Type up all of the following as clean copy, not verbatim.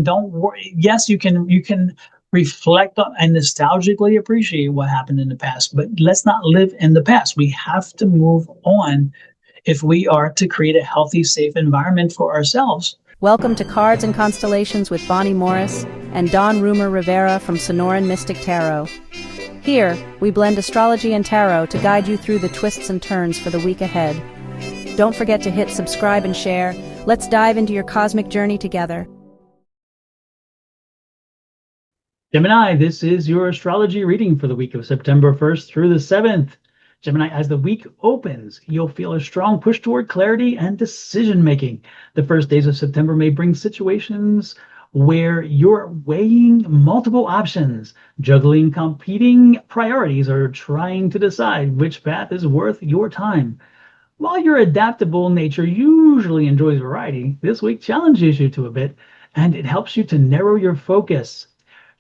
Don't worry. Yes, you can reflect on and nostalgically appreciate what happened in the past, but let's not live in the past. We have to move on if we are to create a healthy, safe environment for ourselves. Welcome to Cards and Constellations with Bonnie Morris and Don Rumor Rivera from Sonoran Mystic Tarot. Here, we blend astrology and tarot to guide you through the twists and turns for the week ahead. Don't forget to hit subscribe and share. Let's dive into your cosmic journey together. Gemini, this is your astrology reading for the week of September 1st through the 7th. Gemini, as the week opens, you'll feel a strong push toward clarity and decision making. The first days of September may bring situations where you're weighing multiple options, juggling competing priorities, or trying to decide which path is worth your time. While your adaptable nature usually enjoys variety, this week challenges you to a bit, and it helps you to narrow your focus.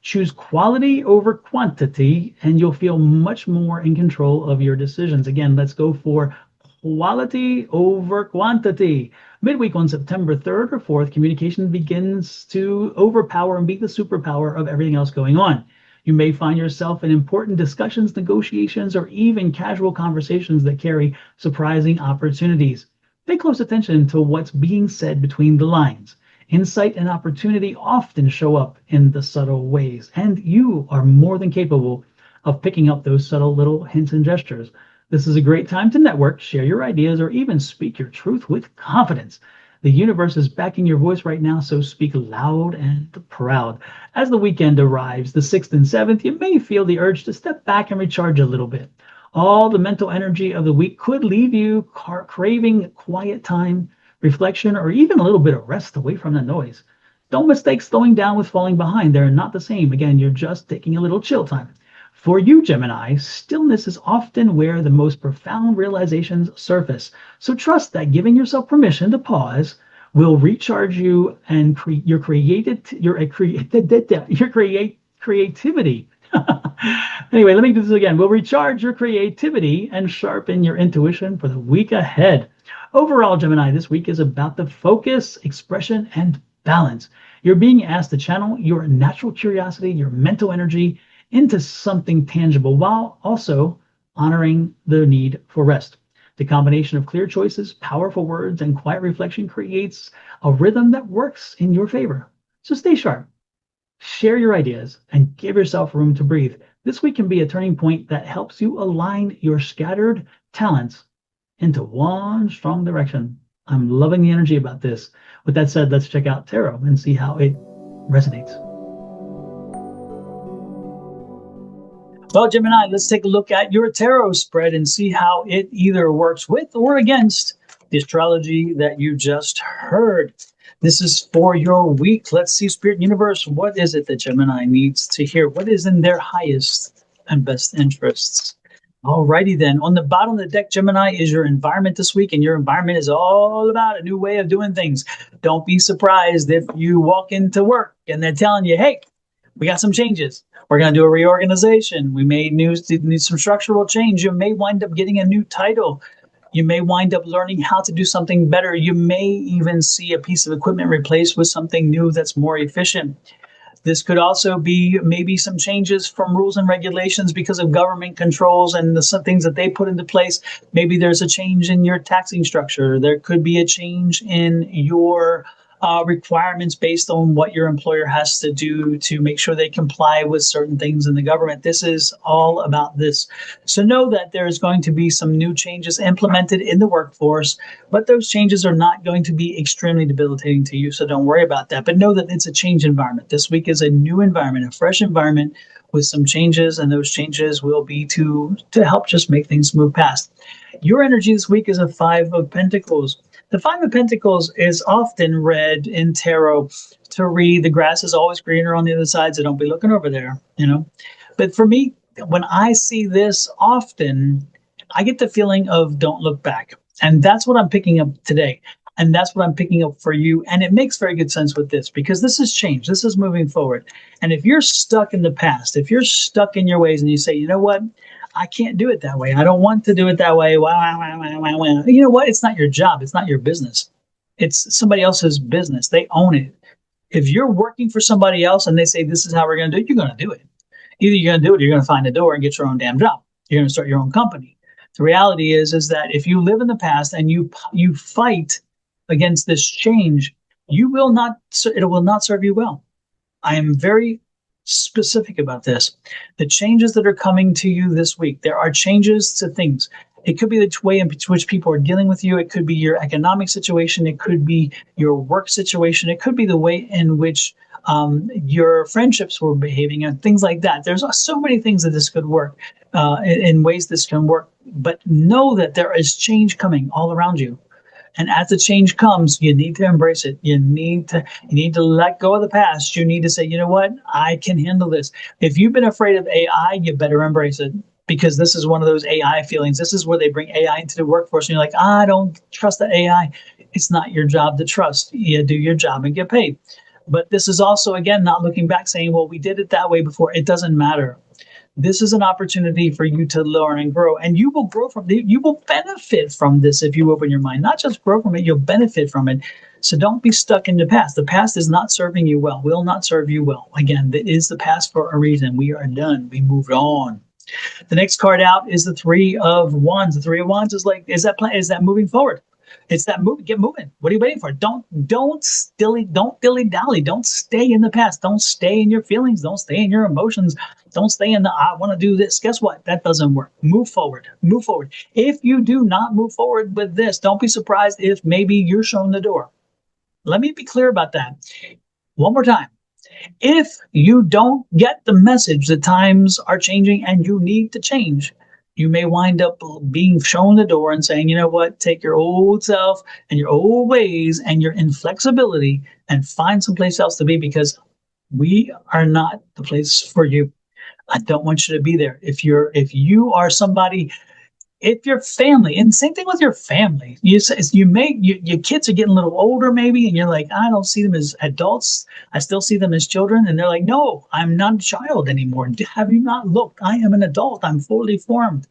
Choose quality over quantity, and you'll feel much more in control of your decisions. Again, let's go for quality over quantity. Midweek on September 3rd or 4th, communication begins to overpower and be the superpower of everything else going on. You may find yourself in important discussions, negotiations, or even casual conversations that carry surprising opportunities. Pay close attention to what's being said between the lines. Insight and opportunity often show up in the subtle ways, and you are more than capable of picking up those subtle little hints and gestures. This is a great time to network, share your ideas, or even speak your truth with confidence. The universe is backing your voice right now, so speak loud and proud. As the weekend arrives, the 6th and 7th, you may feel the urge to step back and recharge a little bit. All the mental energy of the week could leave you craving quiet time, reflection, or even a little bit of rest away from the noise. Don't mistake slowing down with falling behind. They're not the same. Again, you're just taking a little chill time. For you, Gemini, stillness is often where the most profound realizations surface. So trust that giving yourself permission to pause will recharge you and your creativity. Anyway, let me do this again. Will recharge your creativity and sharpen your intuition for the week ahead. Overall, Gemini, this week is about the focus, expression, and balance. You're being asked to channel your natural curiosity, your mental energy into something tangible while also honoring the need for rest. The combination of clear choices, powerful words, and quiet reflection creates a rhythm that works in your favor. So stay sharp, share your ideas, and give yourself room to breathe. This week can be a turning point that helps you align your scattered talents into one strong direction. I'm loving the energy about this. With that said, let's check out tarot and see how it resonates. Well, Gemini, let's take a look at your tarot spread and see how it either works with or against the astrology that you just heard. This is for your week. Let's see, Spirit Universe, what is it that Gemini needs to hear? What is in their highest and best interests? Alrighty then. On the bottom of the deck, Gemini, is your environment this week, and your environment is all about a new way of doing things. Don't be surprised if you walk into work and they're telling you, hey, we got some changes. We're going to do a reorganization. We may need some structural change. You may wind up getting a new title. You may wind up learning how to do something better. You may even see a piece of equipment replaced with something new that's more efficient. This could also be maybe some changes from rules and regulations because of government controls and some things that they put into place. Maybe there's a change in your taxing structure. There could be a change in your requirements based on what your employer has to do to make sure they comply with certain things in the government. This is all about this. So know that there's going to be some new changes implemented in the workforce, but those changes are not going to be extremely debilitating to you. So don't worry about that. But know that it's a change environment. This week is a new environment, a fresh environment with some changes, and those changes will be to help just make things move past. Your energy this week is a 5 of Pentacles. The 5 of Pentacles is often read in tarot to read the grass is always greener on the other side, so don't be looking over there, But for me, when I see this often, I get the feeling of don't look back. And that's what I'm picking up today. And that's what I'm picking up for you. And it makes very good sense with this because this is change. This is moving forward. And if you're stuck in the past, if you're stuck in your ways and you say, you know what? I can't do it that way. I don't want to do it that way. You know what? It's not your job. It's not your business. It's somebody else's business. They own it. If you're working for somebody else and they say this is how we're going to do it, you're going to do it. Either you're going to do it or you're going to find a door and get your own damn job. You're going to start your own company. The reality is that if you live in the past and you fight against this change, you will not. It will not serve you well. I am very specific about this. The changes that are coming to you this week, there are changes to things. It could be the way in which people are dealing with you. It could be your economic situation. It could be your work situation. It could be the way in which your friendships were behaving and things like that. There's so many things that this could work in ways this can work. But know that there is change coming all around you. And as the change comes, you need to embrace it. You need to let go of the past. You need to say, you know what? I can handle this. If you've been afraid of AI, you better embrace it, because this is one of those AI feelings. This is where they bring AI into the workforce and you're like, I don't trust the AI. It's not your job to trust. You do your job and get paid. But this is also, again, not looking back saying, well, we did it that way before. It doesn't matter. This is an opportunity for you to learn and grow, and you will grow from it. You will benefit from this if you open your mind. Not just grow from it, you'll benefit from it. So don't be stuck in the past. The past is not serving you well, will not serve you well. Again, it is the past for a reason. We are done. We moved on. The next card out is the Three of Wands. The Three of Wands is like, is that moving forward? It's that move. Get moving. What are you waiting for? Don't dilly dally. Don't stay in the past. Don't stay in your feelings. Don't stay in your emotions. Don't stay in the I want to do this. Guess what? That doesn't work. Move forward. Move forward. If you do not move forward with this, don't be surprised if maybe you're shown the door. Let me be clear about that. One more time. If you don't get the message that times are changing and you need to change, you may wind up being shown the door and saying, you know what, take your old self and your old ways and your inflexibility and find someplace else to be, because we are not the place for you. I don't want you to be there. If you are somebody, if your family, and same thing with your family, your kids are getting a little older maybe, and you're like, I don't see them as adults. I still see them as children. And they're like, no, I'm not a child anymore. Have you not looked? I am an adult. I'm fully formed.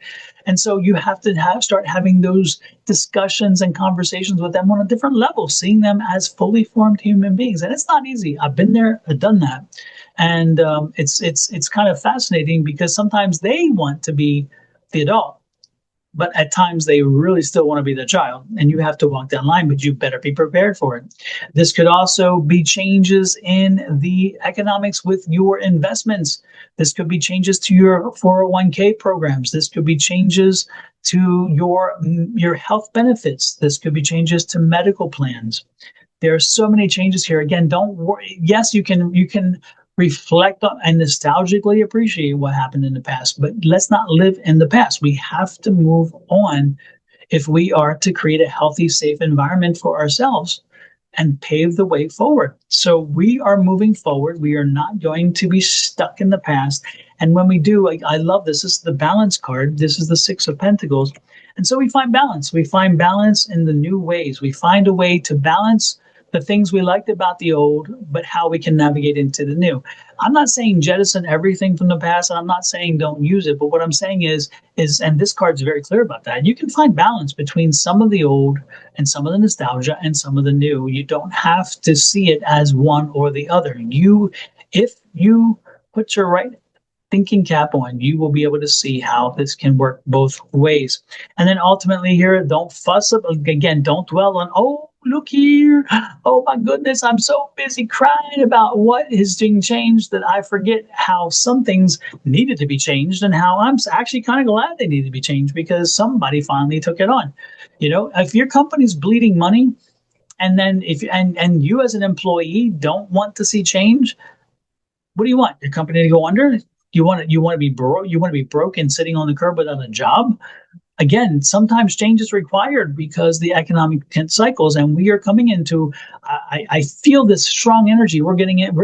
And so you have to start having those discussions and conversations with them on a different level, seeing them as fully formed human beings. And it's not easy. I've been there, I've done that. And it's kind of fascinating because sometimes they want to be the adult, but at times they really still want to be the child, and you have to walk that line, but you better be prepared for it. This could also be changes in the economics with your investments. This could be changes to your 401k programs. This could be changes to your health benefits. This could be changes to medical plans. There are so many changes here. Again, don't worry. Yes, you can reflect on and nostalgically appreciate what happened in the past, but let's not live in the past. We have to move on if we are to create a healthy, safe environment for ourselves and pave the way forward. So we are moving forward. We are not going to be stuck in the past. And when we do, I love this. This is the balance card. This is the Six of Pentacles. And so we find balance. We find balance in the new ways. We find a way to balance the things we liked about the old, but how we can navigate into the new. I'm not saying jettison everything from the past, and I'm not saying don't use it, but what I'm saying is, and this card's very clear about that, you can find balance between some of the old and some of the nostalgia and some of the new. You don't have to see it as one or the other. If you put your right thinking cap on, you will be able to see how this can work both ways. And then ultimately here, don't fuss up. Again, don't dwell on, oh, look here. Oh my goodness, I'm so busy crying about what is being changed that I forget how some things needed to be changed and how I'm actually kind of glad they needed to be changed because somebody finally took it on. You know, if your company's bleeding money and then and you as an employee don't want to see change, what do you want? Your company to go under? You want to be broke? You want to be broke and sitting on the curb without a job? Again, sometimes change is required because the economic cycles, and we are coming into. I feel this strong energy. We're getting it.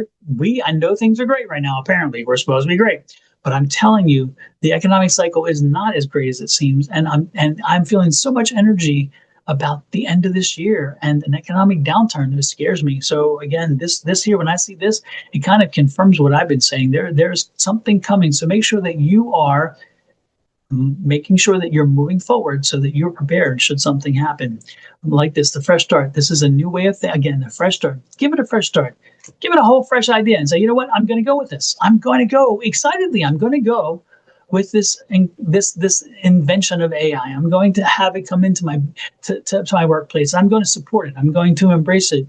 I know things are great right now. Apparently, we're supposed to be great, but I'm telling you, the economic cycle is not as great as it seems, and I'm feeling so much energy about the end of this year and an economic downturn that scares me. So again, this here, when I see this, it kind of confirms what I've been saying. There's something coming. So make sure that you are making sure that you're moving forward so that you're prepared should something happen. Like this, the fresh start. This is a new way of again, the fresh start. Give it a fresh start. Give it a whole fresh idea and say, you know what? I'm going to go with this. I'm going to go excitedly. I'm going to go with this invention of AI. I'm going to have it come into to my workplace. I'm going to support it. I'm going to embrace it.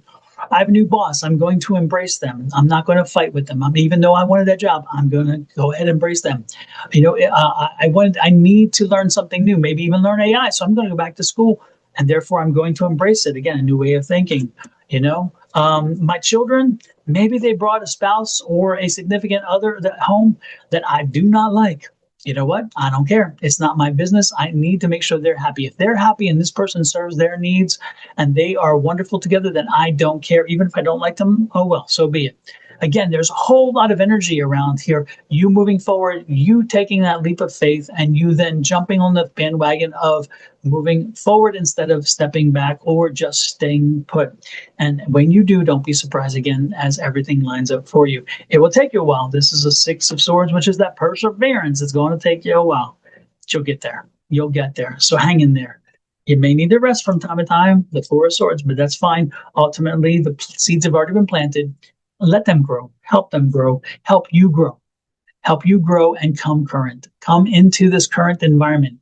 I have a new boss. I'm going to embrace them. I'm not going to fight with them. Even though I wanted that job, I'm going to go ahead and embrace them. I need to learn something new, maybe even learn AI. So I'm going to go back to school, and therefore I'm going to embrace it. Again, a new way of thinking. My children, maybe they brought a spouse or a significant other at home that I do not like. You know what? I don't care. It's not my business. I need to make sure they're happy. If they're happy and this person serves their needs and they are wonderful together, then I don't care. Even if I don't like them, oh well, so be it. Again, there's a whole lot of energy around here. You moving forward, you taking that leap of faith, and you then jumping on the bandwagon of moving forward instead of stepping back or just staying put. And when you do, don't be surprised again as everything lines up for you. It will take you a while. This is a Six of Swords, which is that perseverance. It's going to take you a while, but you'll get there. You'll get there. So hang in there. You may need to rest from time to time, the Four of Swords, but that's fine. Ultimately, the seeds have already been planted. Let them grow, help them grow, help you grow and come current, come into this current environment.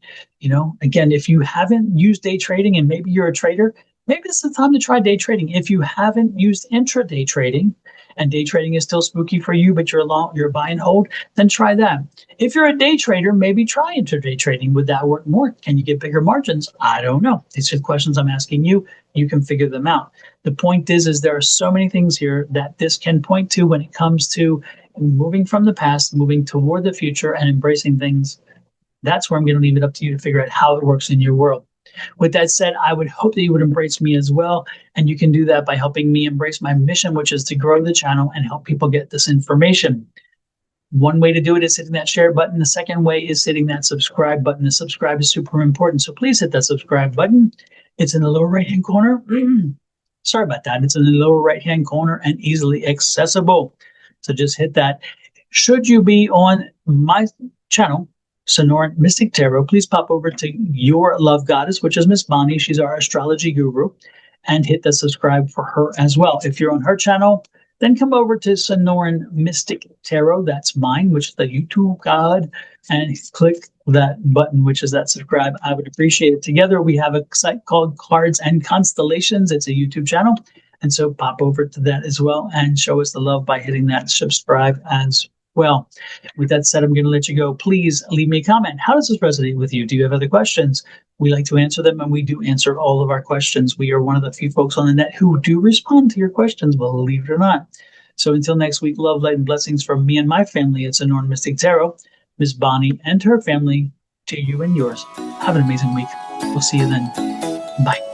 Again, if you haven't used day trading and maybe you're a trader, maybe it's the time to try day trading. If you haven't used intraday trading and day trading is still spooky for you, but you're buy and hold, then try that. If you're a day trader, maybe try intraday trading. Would that work more? Can you get bigger margins? I don't know. These are questions I'm asking you. You can figure them out. The point is there are so many things here that this can point to when it comes to moving from the past, moving toward the future, and embracing things. That's where I'm going to leave it up to you to figure out how it works in your world. With that said, I would hope that you would embrace me as well. And you can do that by helping me embrace my mission, which is to grow the channel and help people get this information. One way to do it is hitting that share button. The second way is hitting that subscribe button. The subscribe is super important. So please hit that subscribe button. It's in the lower right-hand corner. Sorry about that. It's in the lower right-hand corner and easily accessible. So just hit that. Should you be on my channel, Sonoran Mystic Tarot, please pop over to Your Love Goddess, which is Miss Bonnie. She's our astrology guru, and hit the subscribe for her as well. If you're on her channel, then come over to Sonoran Mystic Tarot. That's mine, which is the YouTube god, and click that button, which is that subscribe. I would appreciate it. Together, we have a site called Cards and Constellations. It's a YouTube channel. And so pop over to that as well and show us the love by hitting that subscribe as well. With that said, I'm going to let you go. Please leave me a comment. How does this resonate with you? Do you have other questions? We like to answer them, and we do answer all of our questions. We are one of the few folks on the net who do respond to your questions, believe it or not. So until next week, love, light, and blessings from me and my family at Sonoran Mystic Tarot, Miss Bonnie and her family, to you and yours. Have an amazing week. We'll see you then. Bye.